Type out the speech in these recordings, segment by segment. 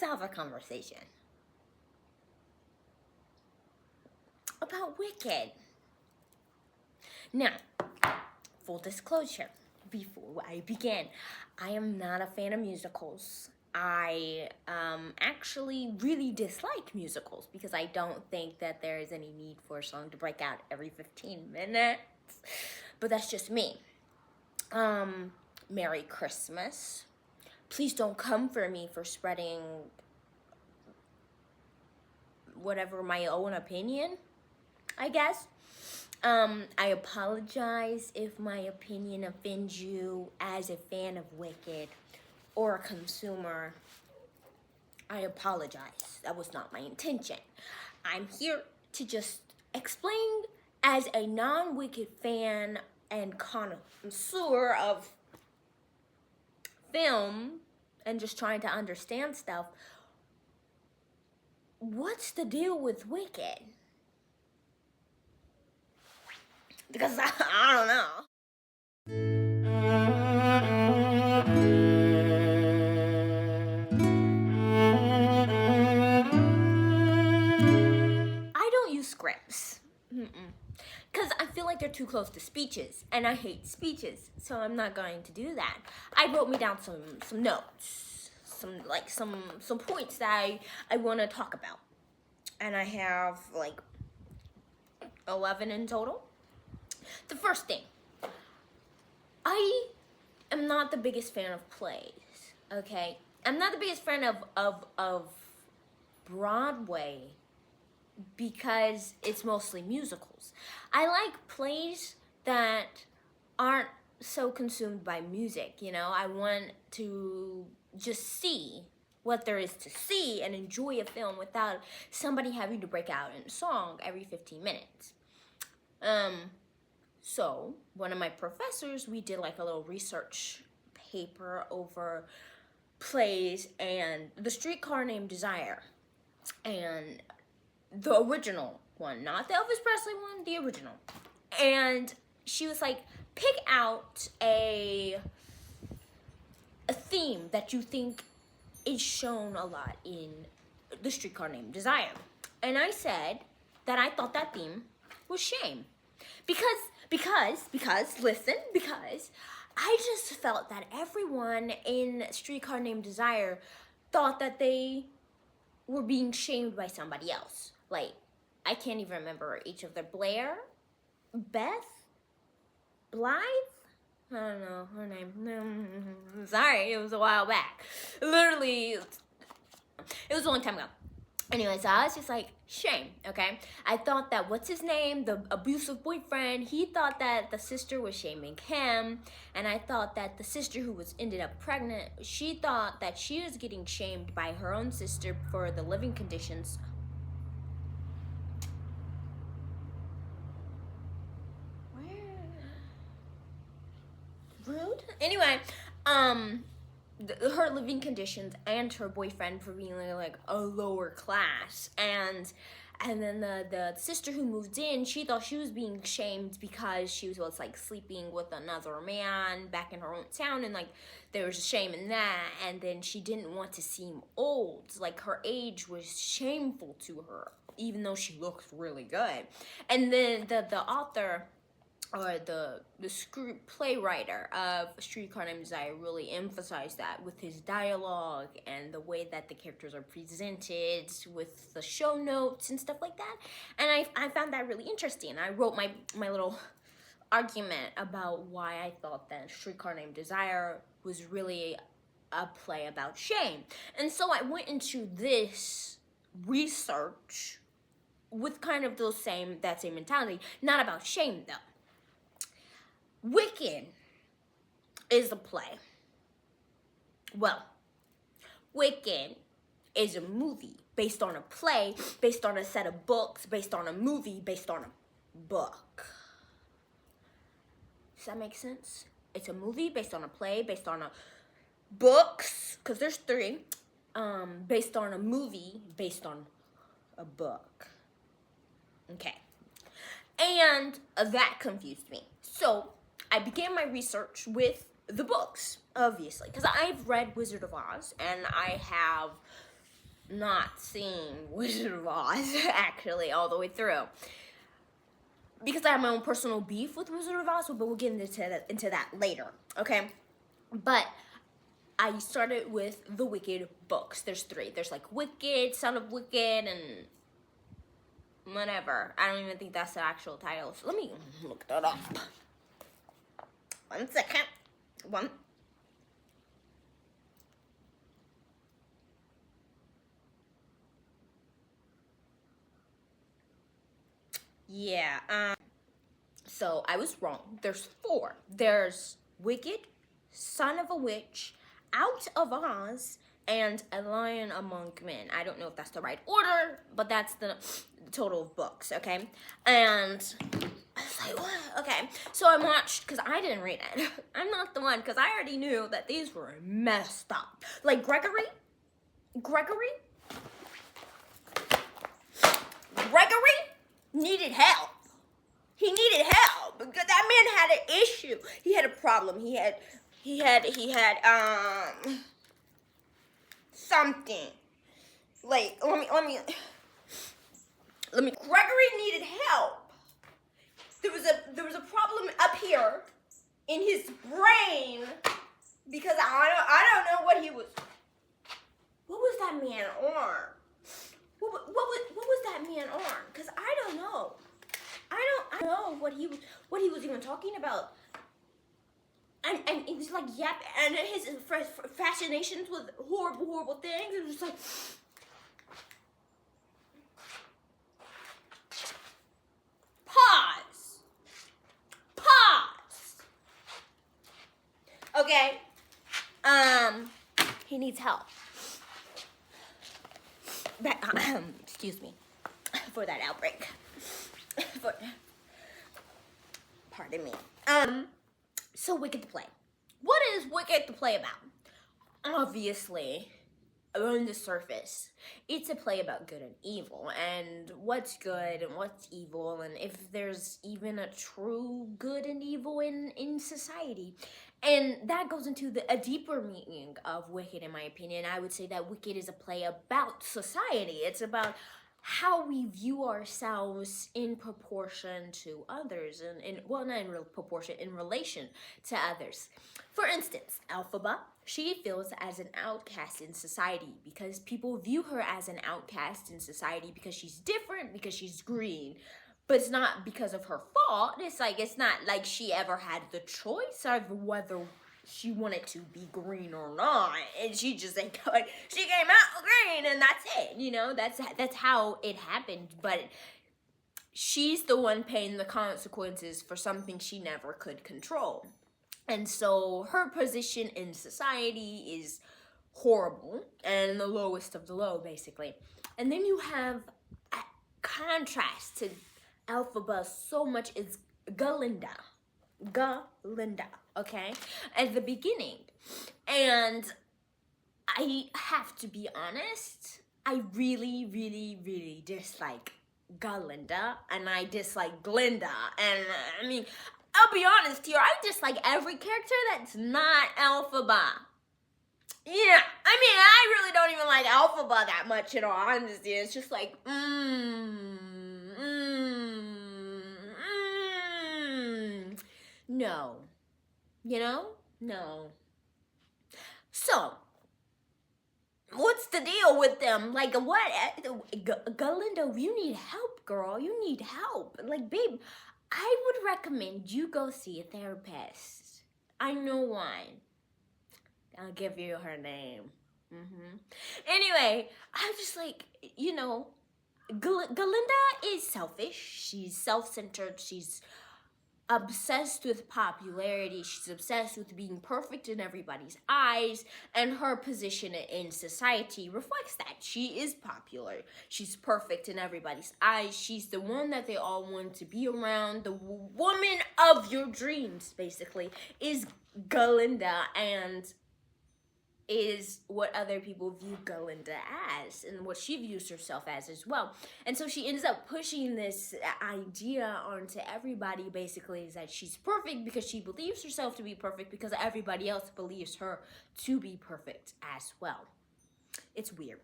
have a conversation about Wicked. Now, full disclosure, before I begin, I am not a fan of musicals. I actually really dislike musicals because I don't think that there is any need for a song to break out every 15 minutes. But that's just me. Merry Christmas. Please don't come for me for spreading whatever my own opinion, I guess. I apologize if my opinion offends you as a fan of Wicked or a consumer. I apologize. That was not my intention. I'm here to just explain as a non-Wicked fan and connoisseur of film and just trying to understand stuff. What's the deal with Wicked? Because I don't know. I don't use scripts. Because I feel like they're too close to speeches, and I hate speeches, so I'm not going to do that. I wrote me down some notes, some points that I want to talk about, and I have like 11 in total. The first thing, I am not the biggest fan of plays. Okay, I'm not the biggest fan of Broadway, because it's mostly musicals. I like plays that aren't so consumed by music, you know? I want to just see what there is to see and enjoy a film without somebody having to break out in a song every 15 minutes. So one of my professors, we did like a little research paper over plays and The Streetcar Named Desire, and the original one, not the Elvis Presley one, the original. And she was like, pick out a theme that you think is shown a lot in The Streetcar Named Desire. And I said that I thought that theme was shame. Because I just felt that everyone in Streetcar Named Desire thought that they were being shamed by somebody else. Like, I can't even remember each of them. Blair? Beth? Blythe? I don't know her name. Sorry, it was a while back. Literally, it was a long time ago. Anyway, so I was just like, shame, okay? I thought that, what's his name? The abusive boyfriend, he thought that the sister was shaming him. And I thought that the sister who ended up pregnant, she thought that she was getting shamed by her own sister for the living conditions. Rude. Anyway, her living conditions and her boyfriend for being like a lower class, and then the sister who moved in, she thought she was being shamed because she was like sleeping with another man back in her own town, and like there was a shame in that. And then she didn't want to seem old, like her age was shameful to her, even though she looked really good. And then the author, or the script playwriter of Streetcar Named Desire, really emphasized that with his dialogue and the way that the characters are presented with the show notes and stuff like that. And I found that really interesting. I wrote my little argument about why I thought that Streetcar Named Desire was really a play about shame. And so I went into this research with kind of that same mentality, not about shame though. Wicked is a play. Well, Wicked is a movie based on a play, based on a set of books, based on a movie, based on a book. Does that make sense? It's a movie based on a play, based on a books, because there's 3, based on a movie, based on a book. Okay. And that confused me. So I began my research with the books, obviously, because I've read Wizard of Oz, and I have not seeing Wizard of Oz actually all the way through. Because I have my own personal beef with Wizard of Oz, but we'll get into that later, okay? But I started with the Wicked books. There's 3. There's like Wicked, Son of Wicked, and whatever. I don't even think that's the actual title. So let me look that up. 1 second. Yeah, so I was wrong. There's 4. There's Wicked, Son of a Witch, Out of Oz, and A Lion Among Men. I don't know if that's the right order, but that's the total of books, okay? And I was like, what? Okay. So I watched, because I didn't read it. I'm not the one, because I already knew that these were messed up. Like Gregory needed help. He needed help because that man had an issue. He had a problem. He had something. Like let me. Gregory needed help. There was a problem up here in his brain because I don't know what he was. What was that man on? What was that man on? Because I don't know. I don't know what he was even talking about. And it was like, yep, and his fascinations with horrible things. It was just like, pause. Okay. He needs help. Excuse me for that outbreak. Pardon me. So Wicked the play. What is Wicked the play about? Obviously, on the surface, it's a play about good and evil, and what's good and what's evil, and if there's even a true good and evil in society. And that goes into a deeper meaning of Wicked, in my opinion. I would say that Wicked is a play about society. It's about how we view ourselves in proportion to others, and well, not in real proportion, in relation to others. For instance, Elphaba, she feels as an outcast in society because people view her as an outcast in society because she's different, because she's green. But it's not because of her fault. It's not like she ever had the choice of whether she wanted to be green or not, and she just she came out green, and that's it. You know, that's how it happened. But she's the one paying the consequences for something she never could control, and so her position in society is horrible and the lowest of the low, basically. And then you have a contrast to Elphaba so much is Galinda, okay, at the beginning. And I have to be honest, I really dislike Galinda, and I dislike Glinda, and I mean, I'll be honest here, I dislike every character that's not Elphaba. Yeah, I mean, I really don't even like Elphaba that much in all honesty. It's just like, no. You know? No. So, what's the deal with them? Like, what? Galinda, you need help, girl. You need help. Like, babe, I would recommend you go see a therapist. I know why. I'll give you her name. Anyway, I'm just like, you know, Galinda is selfish. She's self-centered. She's obsessed with popularity. She's obsessed with being perfect in everybody's eyes, and her position in society reflects that. She is popular. She's perfect in everybody's eyes. She's the one that they all want to be around. The woman of your dreams, basically, is Galinda, and is what other people view Galinda as, and what she views herself as well. And so she ends up pushing this idea onto everybody, basically, is that she's perfect because she believes herself to be perfect because everybody else believes her to be perfect as well. It's weird.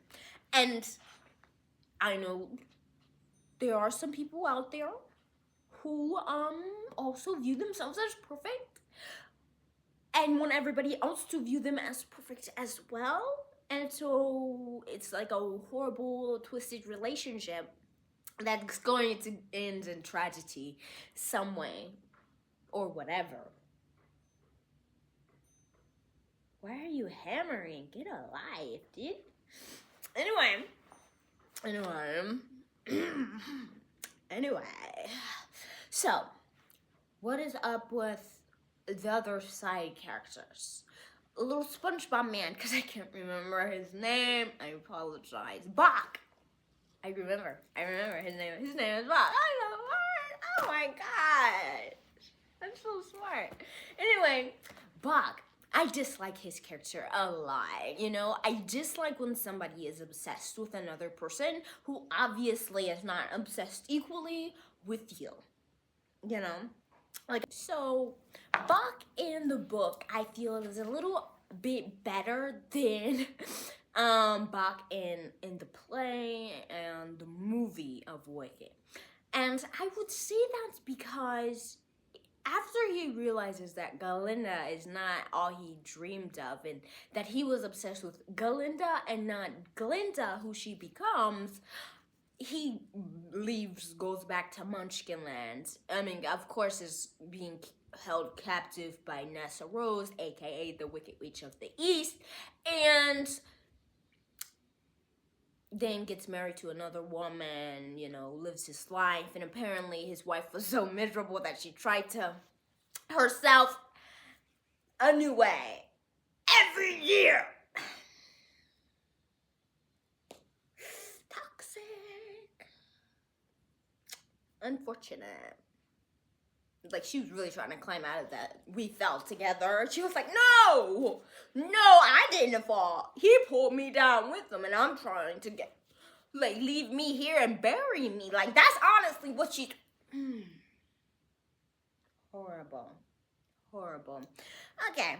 And I know there are some people out there who also view themselves as perfect and want everybody else to view them as perfect as well. And so it's like a horrible, twisted relationship that's going to end in tragedy some way or whatever. Why are you hammering? Get a life, dude. Anyway. So, what is up with the other side characters? A little SpongeBob man, because I can't remember his name. I apologize. Bach. I remember his name. His name is Bach. I know. Oh my god. I'm so smart. Anyway, Bach. I dislike his character a lot, you know? I dislike when somebody is obsessed with another person who obviously is not obsessed equally with you, you know? Like, so, Bach in the book, I feel is a little bit better than Bach in the play and the movie of Wicked. And I would say that's because after he realizes that Galinda is not all he dreamed of and that he was obsessed with Galinda and not Glinda, who she becomes, he goes back to Munchkinland. I mean, of course, is being held captive by Nessa Rose, aka the Wicked Witch of the East, and then gets married to another woman, you know, lives his life, and apparently his wife was so miserable that she tried to herself a new way every year. Toxic. Unfortunate. Like, she was really trying to climb out of that. We fell together. She was like, no, I didn't fall. He pulled me down with him, and I'm trying to leave me here and bury me. Like, that's honestly what she... Horrible. Okay,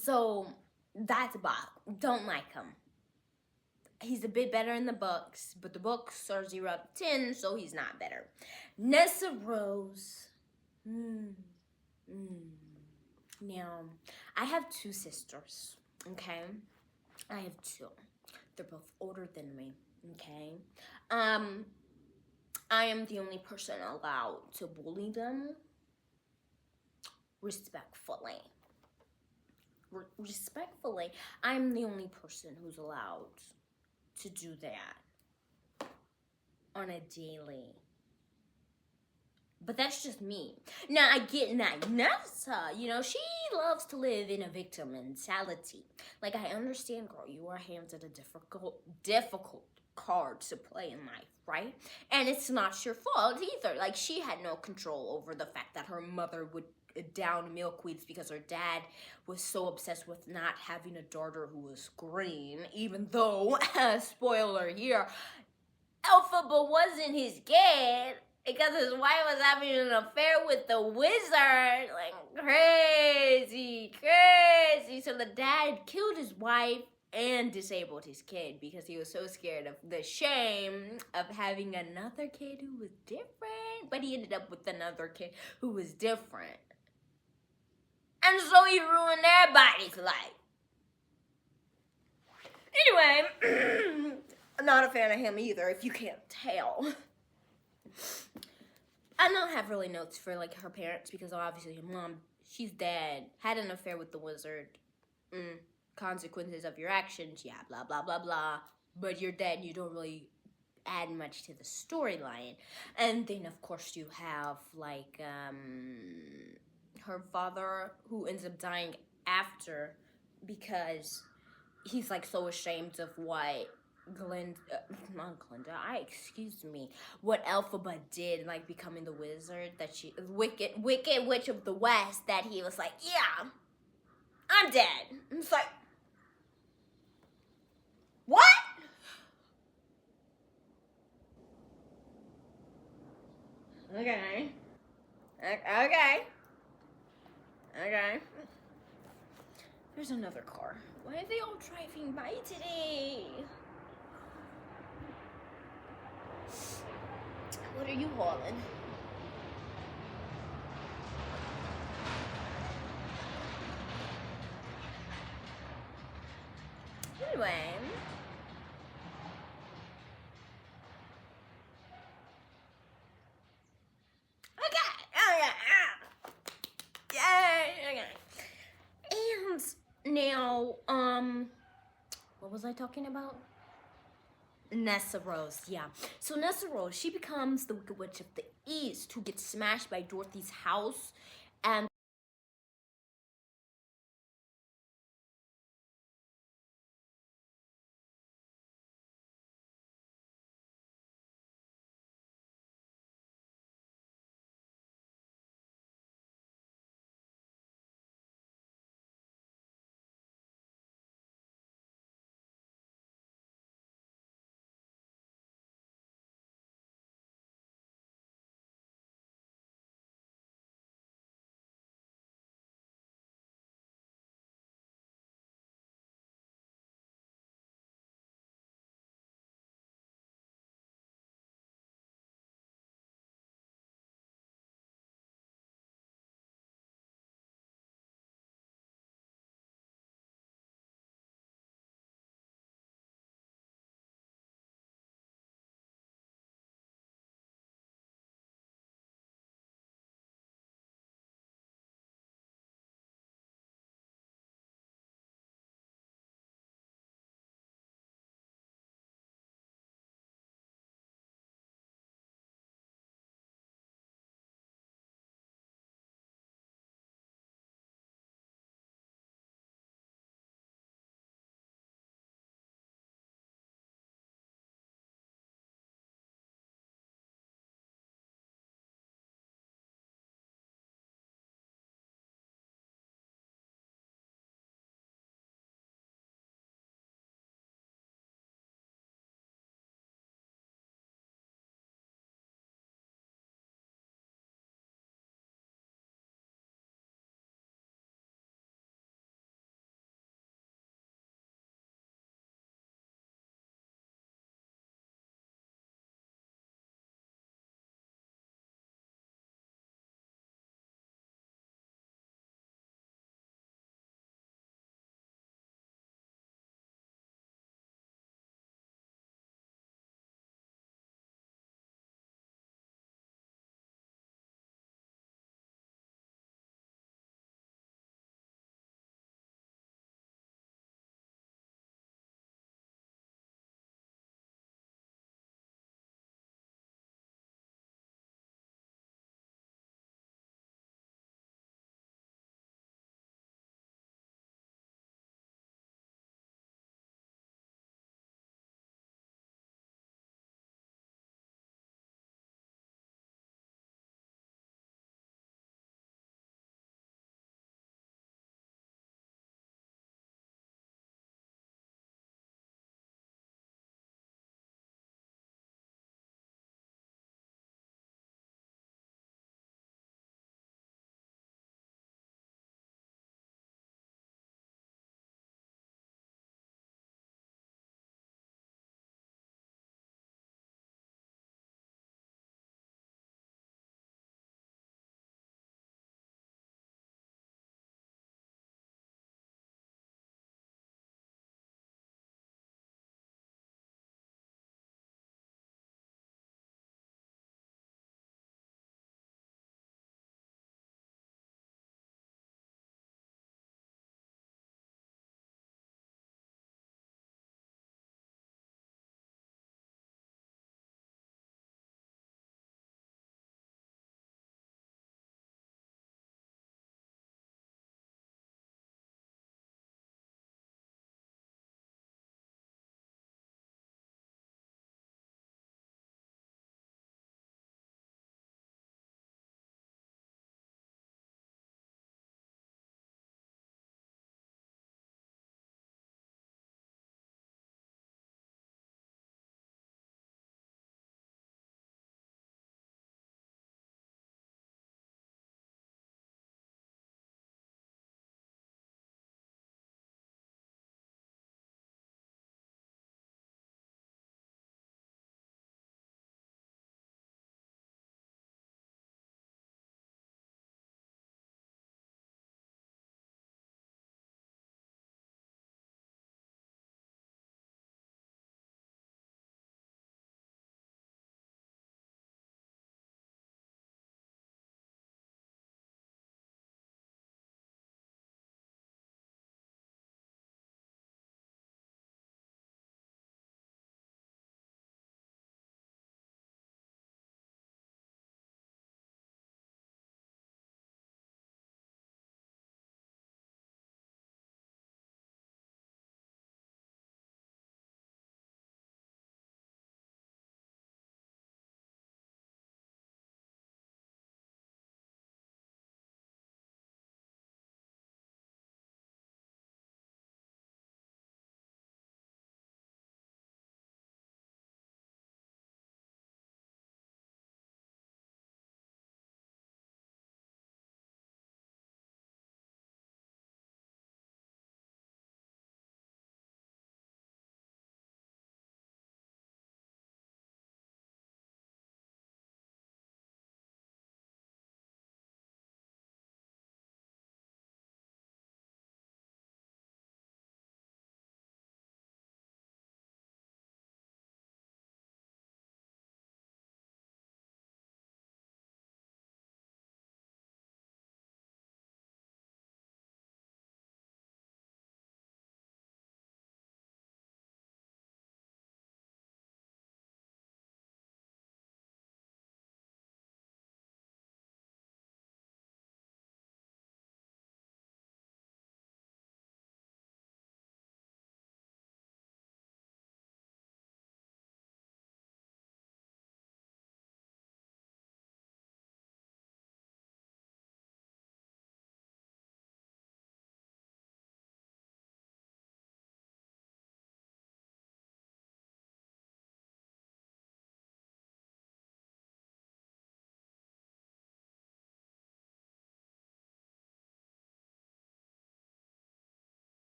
so that's Bob. Don't like him. He's a bit better in the books, but the books are 0 out of 10, so he's not better. Nessa Rose... Now, I have 2 sisters, okay? I have 2. They're both older than me, okay? I am the only person allowed to bully them respectfully. Respectfully, I'm the only person who's allowed to do that on a daily. But that's just me. Now, I get Nessa, you know, she loves to live in a victim mentality. Like, I understand, girl, you are handed a difficult card to play in life, right? And it's not your fault either. Like, she had no control over the fact that her mother would down milkweeds because her dad was so obsessed with not having a daughter who was green, even though, spoiler here, Elphaba wasn't his kid. Because his wife was having an affair with the wizard. Like, crazy. So the dad killed his wife and disabled his kid because he was so scared of the shame of having another kid who was different. But he ended up with another kid who was different. And so he ruined everybody's life. Anyway, I'm not a fan of him either, if you can't tell. I don't have really notes for, like, her parents because obviously her mom, she's dead, had an affair with the wizard. Consequences of your actions, yeah, blah, blah, blah, blah. But you're dead, you don't really add much to the storyline. And then, of course, you have, like, her father who ends up dying after because he's, like, so ashamed of what what Elphaba did, like, becoming the wizard, that she, wicked witch of the West, that he was like, yeah, I'm dead. And it's like, what? Okay. There's another car. Why are they all driving by today? What are you hauling? Anyway. Okay. Yay. Okay. And now, what was I talking about? Nessa Rose, yeah. So Nessa Rose, she becomes the Wicked Witch of the East who gets smashed by Dorothy's house, and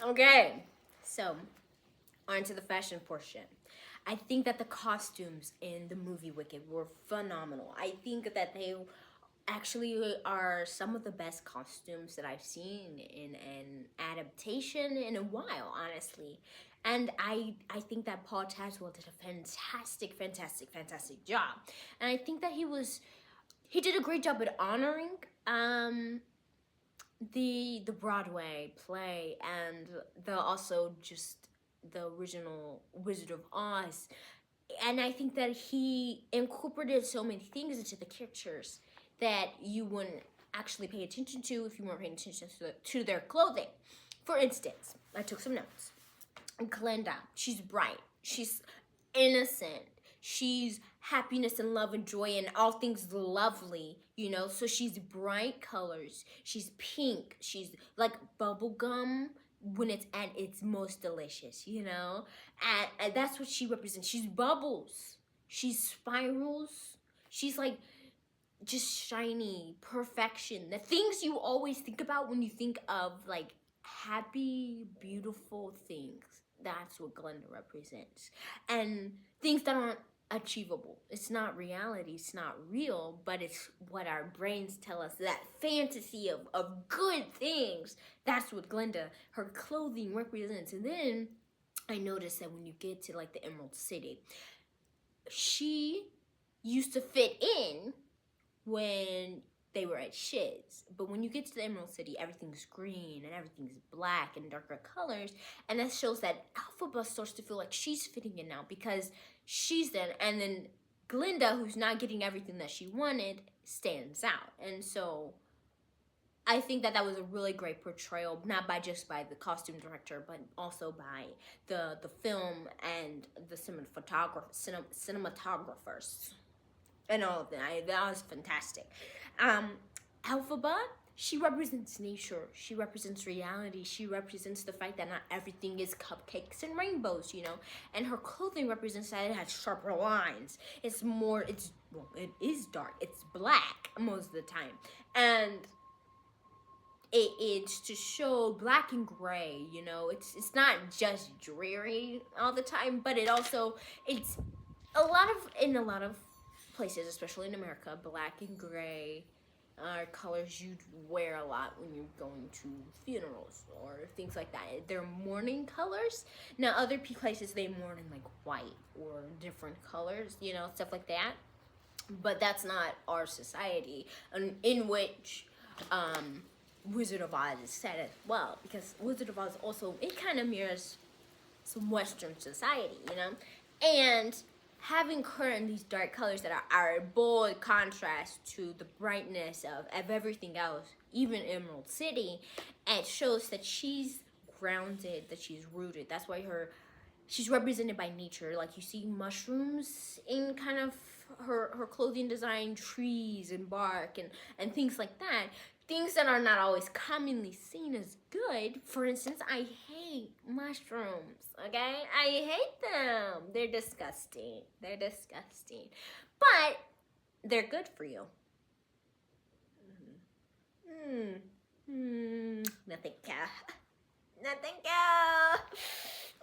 Okay, so on to the fashion portion. I think that the costumes in the movie Wicked were phenomenal. I think that they actually are some of the best costumes that I've seen in an adaptation in a while, honestly. And I think that Paul Tazwell did a fantastic job. And I think that he did a great job at honoring the Broadway play and the also just the original Wizard of Oz. And I think that he incorporated so many things into the characters that you wouldn't actually pay attention to if you weren't paying attention to their clothing. For instance, I took some notes. Glenda, she's bright, she's innocent, she's happiness and love and joy and all things lovely, you know. So she's bright colors, she's pink, she's like bubble gum when it's at its most delicious, you know. And that's what she represents. She's bubbles, she's spirals, she's like just shiny perfection, the things you always think about when you think of like happy beautiful things. That's what Glenda represents. And things that aren't achievable, it's not reality, it's not real, but it's what our brains tell us, that fantasy of good things. That's what Glenda, her clothing represents. And then I noticed that when you get to like the Emerald City, she used to fit in when they were at Shiz. But when you get to the Emerald City, everything's green and everything's black and darker colors. And that shows that Elphaba starts to feel like she's fitting in now because she's then, and then Glinda, who's not getting everything that she wanted, stands out. And so I think that that was a really great portrayal, not by just by the costume director, but also by the film and the cinematographers and all of that. That was fantastic. Elphaba, she represents nature. She represents reality. She represents the fact that not everything is cupcakes and rainbows, you know. And her clothing represents that it has sharper lines. It is dark. It's black most of the time. And it's to show black and gray, you know. It's not just dreary all the time, but it's in a lot of places, especially in America, black and gray are colors you'd wear a lot when you're going to funerals or things like that. They're mourning colors. Now, other places they mourn in like white or different colors, you know, stuff like that. But that's not our society, in which Wizard of Oz is set as well, because Wizard of Oz also, it kind of mirrors some Western society, you know, and having her in these dark colors that are a bold contrast to the brightness of everything else, even Emerald City, it shows that she's grounded, that she's rooted. That's why she's represented by nature. Like you see mushrooms in kind of her clothing design, trees and bark and things like that. Things that are not always commonly seen as good. For instance, I hate mushrooms, okay? I hate them. They're disgusting. They're disgusting. But they're good for you. Nothing, nothing,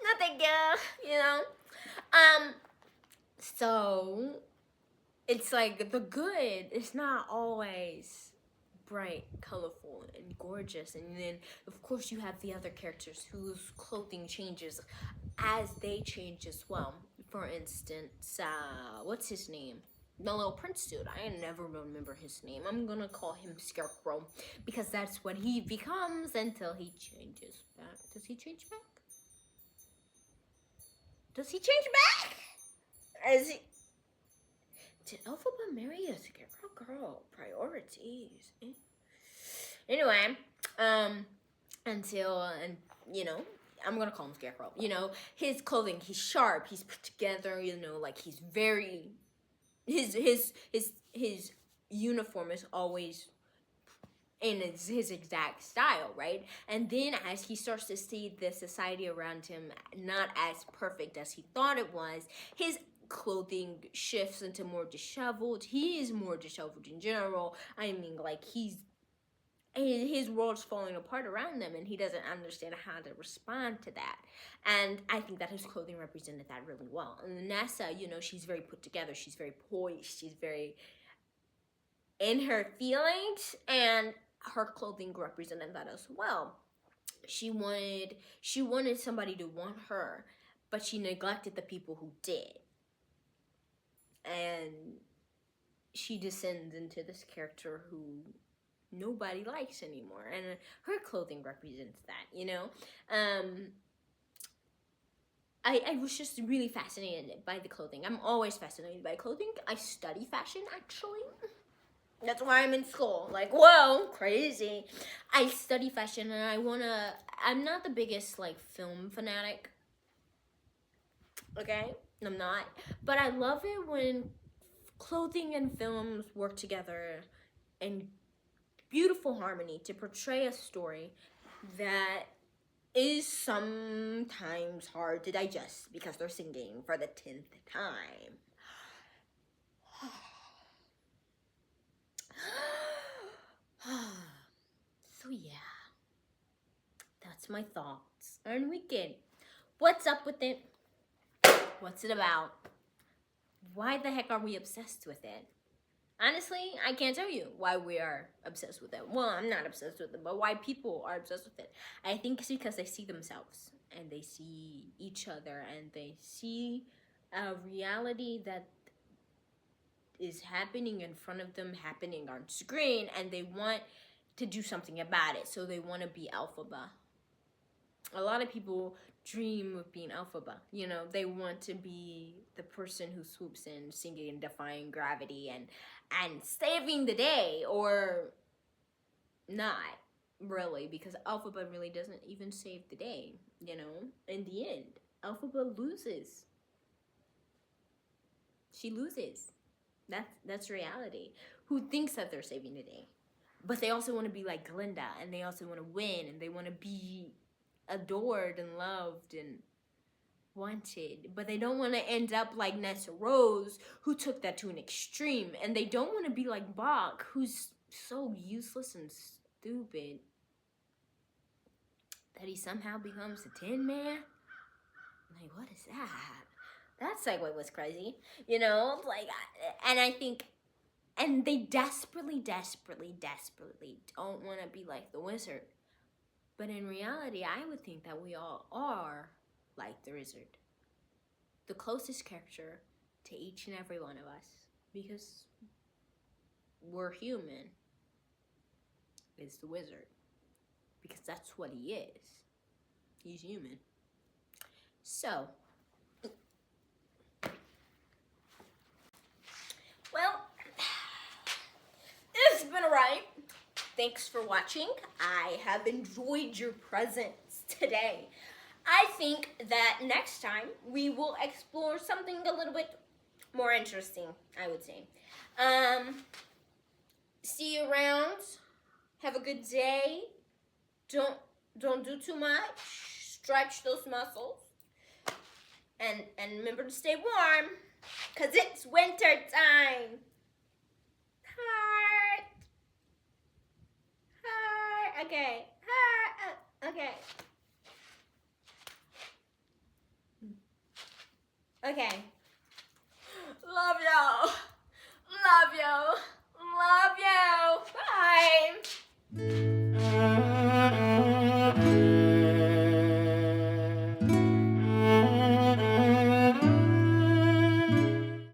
nothing, you know? So it's like the good is not always bright, colorful, and gorgeous. And then, of course, you have the other characters whose clothing changes as they change as well. For instance, what's his name? The little prince dude. I never remember his name. I'm gonna call him Scarecrow because that's what he becomes until he changes back. Does he change back? Does he change back? Is he? Did Elphaba marry a Scarecrow? Girl, priorities. Anyway, until, and you know, I'm gonna call him Scarecrow. You know, his clothing, he's sharp, he's put together, you know, like he's very, his uniform is always in his exact style, right? And then as he starts to see the society around him not as perfect as he thought it was, his clothing shifts into more disheveled. He is more disheveled in general. I mean, like, he's his world's falling apart around them, and he doesn't understand how to respond to that. And I think that his clothing represented that really well. And Nessa, she's very put together, she's very poised, she's very in her feelings, and her clothing represented that as well. She wanted somebody to want her, but she neglected the people who did. And she descends into this character who nobody likes anymore, and her clothing represents that. I was just really fascinated by the clothing. I'm always fascinated by clothing. I study fashion, actually. That's why I'm in school. Like, whoa, crazy. I study fashion, and I'm not the biggest, film fanatic. Okay? I'm not. But I love it when clothing and films work together in beautiful harmony to portray a story that is sometimes hard to digest because they're singing for the 10th time. So yeah, that's my thoughts on Wicked. What's up with it? What's it about? Why the heck are we obsessed with it? Honestly, I can't tell you why we are obsessed with it. Well, I'm not obsessed with it, but why people are obsessed with it. I think it's because they see themselves, and they see each other, and they see a reality that is happening in front of them, happening on screen, and they want to do something about it. So they want to be Elphaba. A lot of people dream of being Elphaba. They want to be the person who swoops in, singing and defying gravity and saving the day, or not really, because Elphaba really doesn't even save the day. In the end, Elphaba loses. She loses. That's reality. Who thinks that they're saving the day? But they also want to be like Glinda, and they also want to win, and they want to be adored and loved and wanted. But they don't want to end up like Nessa Rose, who took that to an extreme. And they don't want to be like Bach, who's so useless and stupid that he somehow becomes a Tin Man. Like, what is that? That segue was crazy, and I think, and they desperately don't want to be like the wizard. But in reality, I would think that we all are like the wizard. The closest character to each and every one of us. Because we're human. Is the wizard. Because that's what he is. He's human. So, well, it's been a ride. Thanks for watching. I have enjoyed your presence today. I think that next time we will explore something a little bit more interesting, I would say. See you around. Have a good day. Don't do too much. Stretch those muscles. And remember to stay warm, because it's winter time. Heart. Okay. Okay. Okay. Love y'all. Love you. Love you. Bye.